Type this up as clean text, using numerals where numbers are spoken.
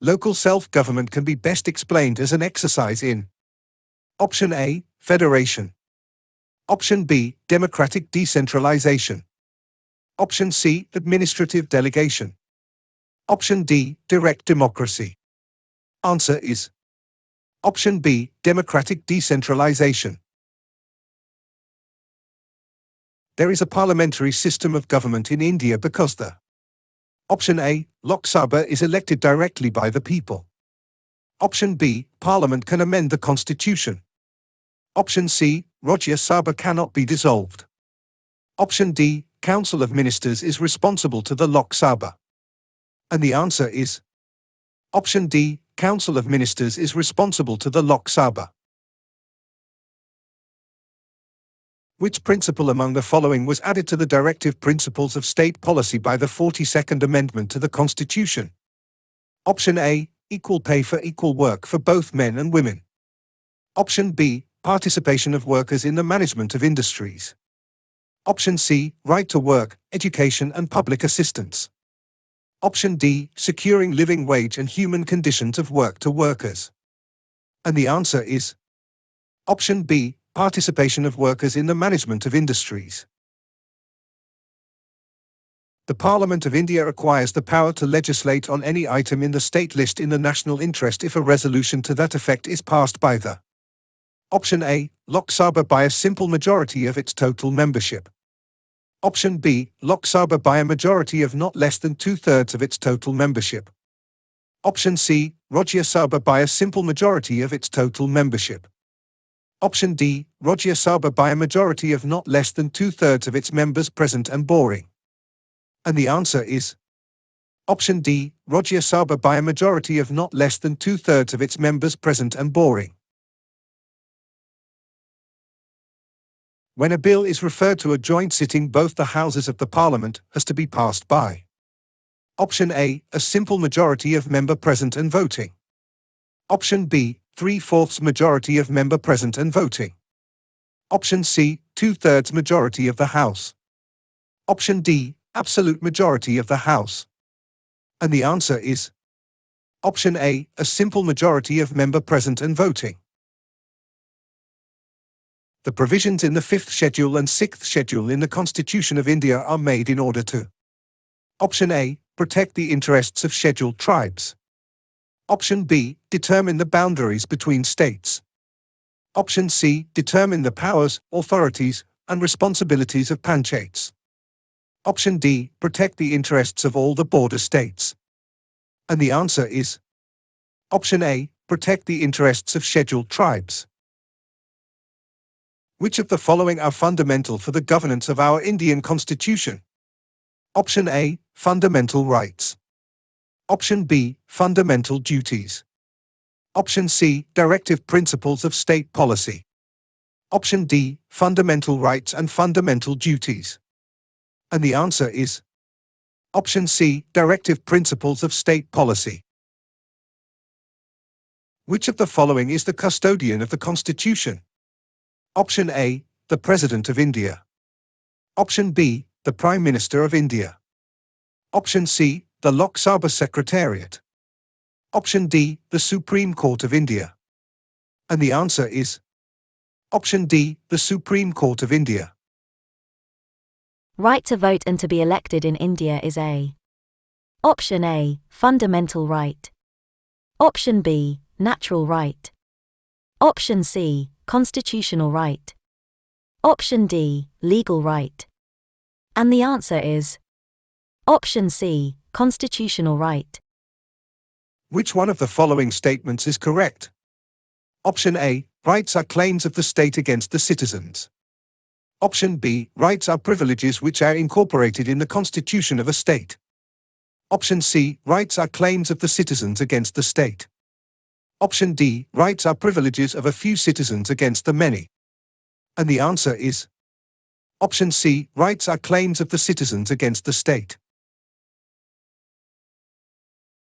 Local self-government can be best explained as an exercise in Option A, federation. Option B, democratic decentralization. Option C, administrative delegation. Option D, direct democracy. Answer is Option B, democratic decentralization. There is a parliamentary system of government in India because the Option A, Lok Sabha is elected directly by the people. Option B, Parliament can amend the constitution. Option C, Rajya Sabha cannot be dissolved. Option D, Council of Ministers is responsible to the Lok Sabha. And the answer is Option D, Council of Ministers is responsible to the Lok Sabha. Which principle among the following was added to the Directive Principles of State Policy by the 42nd Amendment to the Constitution? Option A, equal pay for equal work for both men and women. Option B, participation of workers in the management of industries. Option C, right to work, education and public assistance. Option D, securing living wage and human conditions of work to workers. And the answer is Option B, participation of workers in the management of industries. The Parliament of India acquires the power to legislate on any item in the state list in the national interest if a resolution to that effect is passed by the Option A, Lok Sabha by a simple majority of its total membership. Option B, Lok Sabha by a majority of not less than 2/3 of its total membership. Option C, Rajya Sabha by a simple majority of its total membership. Option D, Rajya Sabha by a majority of not less than 2/3 of its members present and boring. And the answer is Option D, Rajya Sabha by a majority of not less than 2/3 of its members present and boring. When a bill is referred to a joint sitting, both the houses of the Parliament has to be passed by Option A, a simple majority of member present and voting. Option B, 3/4 majority of member present and voting. Option C, 2/3 majority of the House. Option D, absolute majority of the House. And the answer is Option A, a simple majority of member present and voting. The provisions in the 5th Schedule and 6th Schedule in the Constitution of India are made in order to Option A, protect the interests of scheduled tribes. Option B, determine the boundaries between states. Option C, determine the powers, authorities, and responsibilities of panchayats. Option D, protect the interests of all the border states. And the answer is Option A, protect the interests of scheduled tribes. Which of the following are fundamental for the governance of our Indian Constitution? Option A, fundamental rights. Option B, fundamental duties. Option C, directive principles of state policy. Option D, fundamental rights and fundamental duties. And the answer is Option C, directive principles of state policy. Which of the following is the custodian of the Constitution? Option A, the President of India. Option B, the Prime Minister of India. Option C, the Lok Sabha Secretariat. Option D, the Supreme Court of India. And the answer is Option D, the Supreme Court of India. Right to vote and to be elected in India is a Option A, fundamental right. Option B, natural right. Option C, constitutional right. Option D, legal right. And the answer is Option C, constitutional right. Which one of the following statements is correct? Option A, rights are claims of the state against the citizens. Option B, rights are privileges which are incorporated in the constitution of a state. Option C, rights are claims of the citizens against the state. Option D, rights are privileges of a few citizens against the many. And the answer is Option C, rights are claims of the citizens against the state.